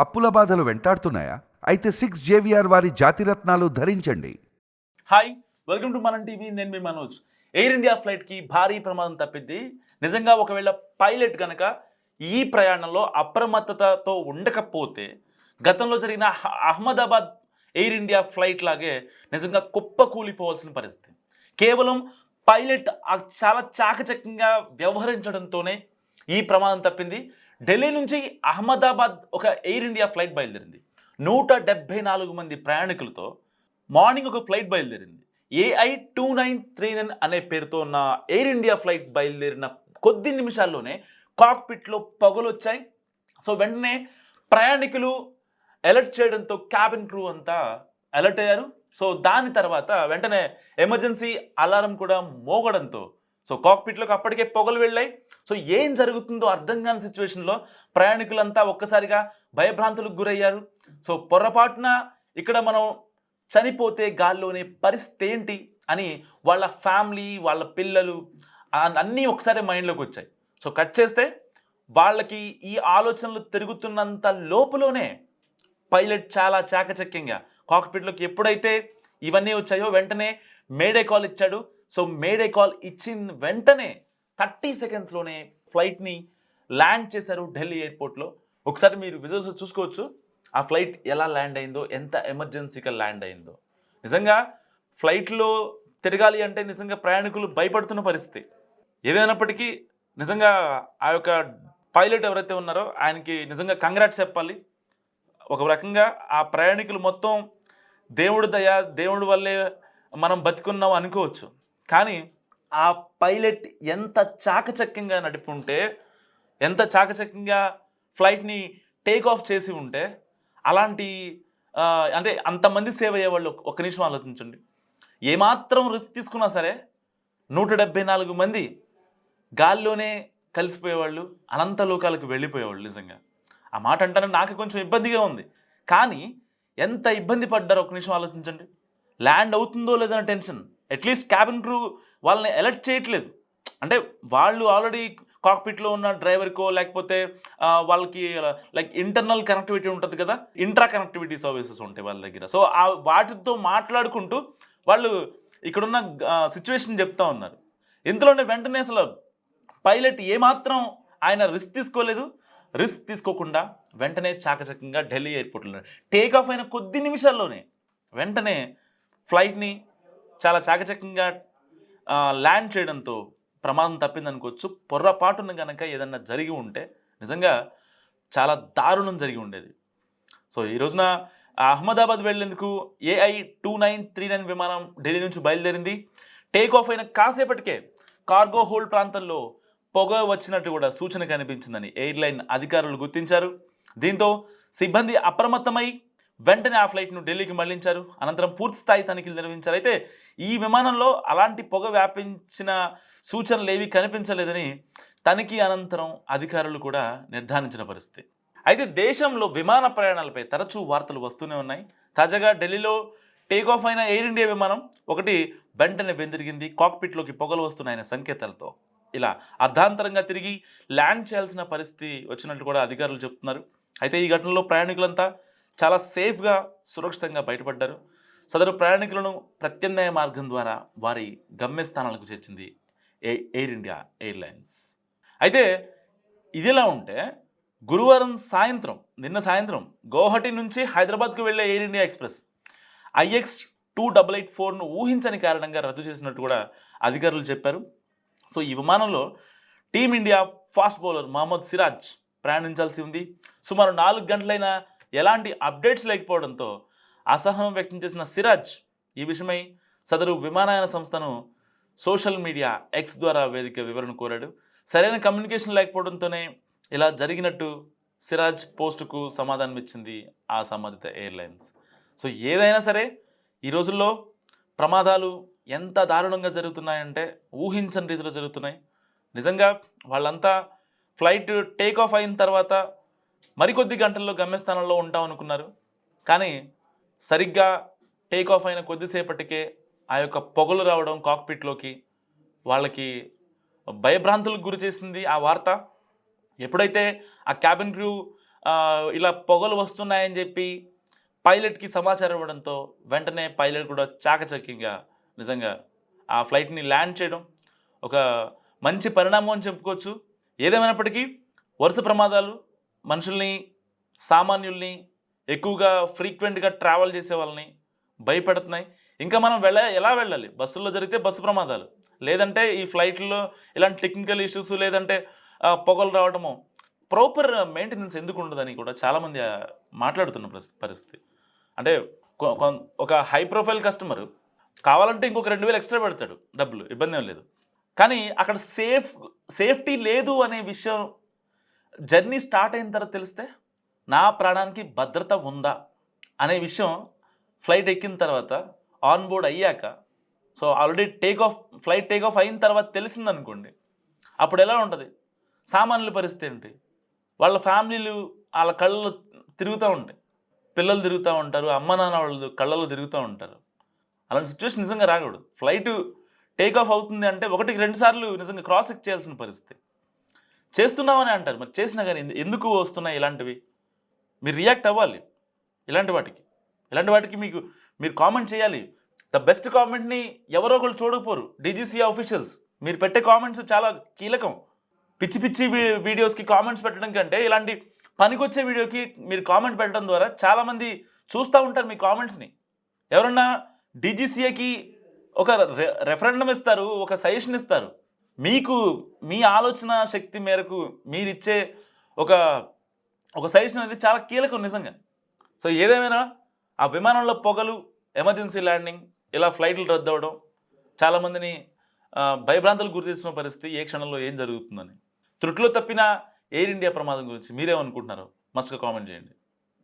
అప్పుల బాధలు వెంటాడుతున్నాయా? అయితే 6 జేవిఆర్ వారి జాతిరత్నాలు ధరించండి. హాయ్, వెల్కమ్ టు మనం టీవీ. నేను మీ మనోజ్. ఎయిర్ ఇండియా ఫ్లైట్కి భారీ ప్రమాదం తప్పింది. నిజంగా ఒకవేళ పైలట్ కనుక ఈ ప్రయాణంలో అప్రమత్తతతో ఉండకపోతే గతంలో జరిగిన అహ్మదాబాద్ ఎయిర్ ఇండియా ఫ్లైట్ లాగే నిజంగా కుప్పకూలిపోవాల్సిన పరిస్థితి. కేవలం పైలట్ చాలా చాకచక్యంగా వ్యవహరించడంతోనే ఈ ప్రమాదం తప్పింది. ఢిల్లీ నుంచి అహ్మదాబాద్ ఒక ఎయిర్ ఇండియా ఫ్లైట్ బయలుదేరింది. 174 మంది ప్రయాణికులతో మార్నింగ్ ఒక ఫ్లైట్ బయలుదేరింది. AI2939 అనే పేరుతో ఉన్న ఎయిర్ ఇండియా ఫ్లైట్ బయలుదేరిన కొద్ది నిమిషాల్లోనే కాక్పిట్లో పొగలొచ్చాయి. సో వెంటనే ప్రయాణికులు అలర్ట్ చేయడంతో క్యాబిన్ క్రూ అంతా అలర్ట్ అయ్యారు. సో దాని తర్వాత వెంటనే ఎమర్జెన్సీ అలారం కూడా మోగడంతో సో కాక్పిట్లోకి అప్పటికే పొగలు వెళ్ళాయి. సో ఏం జరుగుతుందో అర్థం కాని సిచ్యువేషన్లో ప్రయాణికులంతా ఒక్కసారిగా భయభ్రాంతులకు గురయ్యారు. సో పొరపాటున ఇక్కడ మనం చనిపోతే గాల్లోనే పరిస్థితి ఏంటి అని వాళ్ళ ఫ్యామిలీ, వాళ్ళ పిల్లలు అన్నీ ఒకసారి మైండ్లోకి వచ్చాయి. సో కట్ చేస్తే వాళ్ళకి ఈ ఆలోచనలు తిరుగుతున్నంత లోపులోనే పైలట్ చాలా చాకచక్యంగా కాక్పిట్లోకి ఎప్పుడైతే ఇవన్నీ వచ్చాయో వెంటనే మేడే కాల్ ఇచ్చాడు. సో మేడే కాల్ ఇచ్చిన వెంటనే 30 సెకండ్స్లోనే ఫ్లైట్ని ల్యాండ్ చేశారు ఢిల్లీ ఎయిర్పోర్ట్లో. ఒకసారి మీరు విజువల్స్ చూసుకోవచ్చు ఆ ఫ్లైట్ ఎలా ల్యాండ్ అయిందో, ఎంత ఎమర్జెన్సీగా ల్యాండ్ అయిందో. నిజంగా ఫ్లైట్లో తిరగాలి అంటే నిజంగా ప్రయాణికులు భయపడుతున్న పరిస్థితి. ఏదైనప్పటికీ నిజంగా ఆ యొక్క పైలట్ ఎవరైతే ఉన్నారో ఆయనకి నిజంగా కంగ్రాట్స్ చెప్పాలి. ఒక రకంగా ఆ ప్రయాణికులు మొత్తం దేవుడి దయ, దేవుడి వల్లే మనం బతికున్నాం అనుకోవచ్చు. కానీ ఆ పైలట్ ఎంత చాకచక్యంగా నడిపుంటే, ఎంత చాకచక్యంగా ఫ్లైట్ని టేక్ ఆఫ్ చేసి ఉంటే అలాంటి అంటే అంతమంది సేవ్ అయ్యేవాళ్ళు ఒక నిమిషం ఆలోచించండి. ఏమాత్రం రిస్క్ తీసుకున్నా సరే 174 మంది గాల్లోనే కలిసిపోయేవాళ్ళు, అనంత లోకాలకు వెళ్ళిపోయేవాళ్ళు. నిజంగా ఆ మాట అంటానే నాకు కొంచెం ఇబ్బందిగా ఉంది. కానీ ఎంత ఇబ్బంది పడ్డారో ఒక నిమిషం ఆలోచించండి. ల్యాండ్ అవుతుందో లేదన్న టెన్షన్. అట్లీస్ట్ క్యాబిన్ క్రూ వాళ్ళని అలర్ట్ చేయట్లేదు. అంటే వాళ్ళు ఆల్రెడీ కాక్పిట్లో ఉన్న డ్రైవర్కో లేకపోతే వాళ్ళకి లైక్ ఇంటర్నల్ కనెక్టివిటీ ఉంటుంది కదా, ఇంట్రా కనెక్టివిటీ సర్వీసెస్ ఉంటాయి వాళ్ళ దగ్గర. సో వాటితో మాట్లాడుకుంటూ వాళ్ళు ఇక్కడున్న సిచ్యువేషన్ చెప్తా ఉన్నారు. ఇంతలోనే వెంటనే అసలు పైలట్ ఏమాత్రం ఆయన రిస్క్ తీసుకోలేదు. రిస్క్ తీసుకోకుండా వెంటనే చాకచక్యంగా ఢిల్లీ ఎయిర్పోర్ట్లో టేక్ ఆఫ్ అయిన కొద్ది నిమిషాల్లోనే వెంటనే ఫ్లైట్ని చాలా చాకచక్యంగా ల్యాండ్ చేయడంతో ప్రమాదం తప్పిందనుకోవచ్చు. పొర్రపాటున కనుక ఏదన్నా జరిగి ఉంటే నిజంగా చాలా దారుణం జరిగి ఉండేది. సో ఈ రోజున అహ్మదాబాద్ వెళ్లేందుకు AI2939 విమానం ఢిల్లీ నుంచి బయలుదేరింది. టేక్ ఆఫ్ అయిన కాసేపటికే కార్గో హోల్డ్ ప్రాంతంలో పొగ వచ్చినట్టు కూడా సూచన కనిపించిందని ఎయిర్లైన్ అధికారులు గుర్తించారు. దీంతో సిబ్బంది అప్రమత్తమై వెంటనే ఆ ఫ్లైట్ను ఢిల్లీకి మళ్లించారు. అనంతరం పూర్తిస్థాయి తనిఖీలు నిర్వహించారు. అయితే ఈ విమానంలో అలాంటి పొగ వ్యాపించిన సూచనలు ఏవి కనిపించలేదని తనిఖీ అనంతరం అధికారులు కూడా నిర్ధారించిన పరిస్థితి. అయితే దేశంలో విమాన ప్రయాణాలపై తరచూ వార్తలు వస్తూనే ఉన్నాయి. తాజాగా ఢిల్లీలో టేక్ ఆఫ్ అయిన ఎయిర్ ఇండియా విమానం ఒకటి వెంటనే బెందిరిగింది. కాక్పిట్లోకి పొగలు వస్తున్నాయనే సంకేతాలతో ఇలా అర్ధాంతరంగా తిరిగి ల్యాండ్ చేయాల్సిన పరిస్థితి వచ్చినట్లు కూడా అధికారులు చెప్తున్నారు. అయితే ఈ ఘటనలో ప్రయాణికులంతా చాలా సేఫ్గా, సురక్షితంగా బయటపడ్డారు. సదరు ప్రయాణికులను ప్రత్యామ్నాయ మార్గం ద్వారా వారి గమ్యస్థానాలకు చేర్చింది ఎయిర్ ఇండియా ఎయిర్లైన్స్. అయితే ఇదిలా ఉంటే గురువారం సాయంత్రం, నిన్న సాయంత్రం గౌహటి నుంచి హైదరాబాద్కు వెళ్లే ఎయిర్ ఇండియా ఎక్స్ప్రెస్ IX2884ను ఊహించని కారణంగా రద్దు చేసినట్టు కూడా అధికారులు చెప్పారు. సో ఈ విమానంలో team India fast bowler Mohammed Siraj ప్రయాణించాల్సి ఉంది. సుమారు 4 గంటలైనా ఎలాంటి అప్డేట్స్ లేకపోవడంతో అసహనం వ్యక్తం చేసిన సిరాజ్ ఈ విషయమై సదరు విమానయాన సంస్థను సోషల్ మీడియా ఎక్స్ ద్వారా వేదిక వివరణ కోరాడు. సరైన కమ్యూనికేషన్ లేకపోవడంతోనే ఇలా జరిగినట్టు సిరాజ్ పోస్టుకు సమాధానం ఇచ్చింది ఆ సంబంధిత ఎయిర్లైన్స్. సో ఏదైనా సరే ఈ రోజుల్లో ప్రమాదాలు ఎంత దారుణంగా జరుగుతున్నాయంటే ఊహించని రీతిలో జరుగుతున్నాయి. నిజంగా వాళ్ళంతా ఫ్లైట్ టేక్ ఆఫ్ అయిన తర్వాత మరికొద్ది గంటల్లో గమ్యస్థానంలో ఉంటాం అనుకున్నారు. కానీ సరిగ్గా టేక్ ఆఫ్ అయిన కొద్దిసేపటికే ఆ యొక్క పొగలు రావడం కాక్పిట్లోకి వాళ్ళకి భయభ్రాంతులకు గురి చేసింది ఆ వార్త. ఎప్పుడైతే ఆ క్యాబిన్ క్రూ ఇలా పొగలు వస్తున్నాయని చెప్పి పైలట్కి సమాచారం ఇవ్వడంతో వెంటనే పైలట్ కూడా చాకచక్యంగా నిజంగా ఆ ఫ్లైట్ని ల్యాండ్ చేయడం ఒక మంచి పరిణామం అని చెప్పుకోవచ్చు. ఏదేమైనప్పటికీ వరుస ప్రమాదాలు మనుషుల్ని, సామాన్యుల్ని, ఎక్కువగా ఫ్రీక్వెంట్గా ట్రావెల్ చేసే వాళ్ళని భయపెడుతున్నాయి. ఇంకా మనం ఎలా వెళ్ళాలి? బస్సుల్లో జరిగితే బస్సు ప్రమాదాలు, లేదంటే ఈ ఫ్లైట్లో ఇలాంటి టెక్నికల్ ఇష్యూస్, లేదంటే పొగలు రావడము, ప్రాపర్ మెయింటెనెన్స్ ఎందుకు ఉండదని కూడా చాలామంది మాట్లాడుతున్న పరిస్థితి. అంటే ఒక హై ప్రొఫైల్ కస్టమర్ కావాలంటే ఇంకొక 2000 ఎక్స్ట్రా పెడతాడు, డబ్బులు ఇబ్బంది ఏం లేదు. కానీ అక్కడ సేఫ్టీ లేదు అనే విషయం జర్నీ స్టార్ట్ అయిన తర్వాత తెలిస్తే నా ప్రాణానికి భద్రత ఉందా అనే విషయం ఫ్లైట్ ఎక్కిన తర్వాత ఆన్ బోర్డ్ అయ్యాక, so already flight take off అయిన తర్వాత తెలిసిందనుకోండి, అప్పుడు ఎలా ఉంటుంది? సామాన్యుల పరిస్థితి ఏంటి? వాళ్ళ ఫ్యామిలీలు వాళ్ళ కళ్ళలో తిరుగుతూ ఉంటాయి, పిల్లలు తిరుగుతూ ఉంటారు, అమ్మ నాన్న వాళ్ళు కళ్ళలో తిరుగుతూ ఉంటారు. అలాంటి సిచ్యువేషన్ నిజంగా రాకూడదు. ఫ్లైట్ టేక్ ఆఫ్ అవుతుంది అంటే 1-2 సార్లు నిజంగా క్రాస్ చెక్ చేయాల్సిన పరిస్థితి. చేస్తున్నామని అంటారు, మరి చేసినా కానీ ఎందుకు వస్తున్నాయి ఇలాంటివి? మీరు రియాక్ట్ అవ్వాలి. ఇలాంటి వాటికి మీరు కామెంట్ చేయాలి. ద బెస్ట్ కామెంట్ని ఎవరో ఒకళ్ళు చూడకపోరు, డీజీసీ ఆఫీషియల్స్. మీరు పెట్టే కామెంట్స్ చాలా కీలకం. పిచ్చి వీడియోస్కి కామెంట్స్ పెట్టడం కంటే ఇలాంటి పనికొచ్చే వీడియోకి మీరు కామెంట్ పెట్టడం ద్వారా చాలామంది చూస్తూ ఉంటారు మీ కామెంట్స్ని. ఎవరన్నా డీజీసీఏకి ఒక రెఫరెండం ఇస్తారు, ఒక సజెషన్ ఇస్తారు. మీకు మీ ఆలోచన శక్తి మేరకు మీరిచ్చే ఒక సజెషన్ అనేది చాలా కీలకం నిజంగా. సో ఏదేమైనా ఆ విమానంలో పొగలు, ఎమర్జెన్సీ ల్యాండింగ్, ఇలా ఫ్లైట్లు రద్దు అవ్వడం చాలామందిని భయభ్రాంతులకు గురి చేసిన పరిస్థితి. ఏ క్షణంలో ఏం జరుగుతుందని త్రుట్లో తప్పిన ఎయిర్ ఇండియా ప్రమాదం గురించి మీరేమనుకుంటున్నారో మస్ట్గా కామెంట్ చేయండి.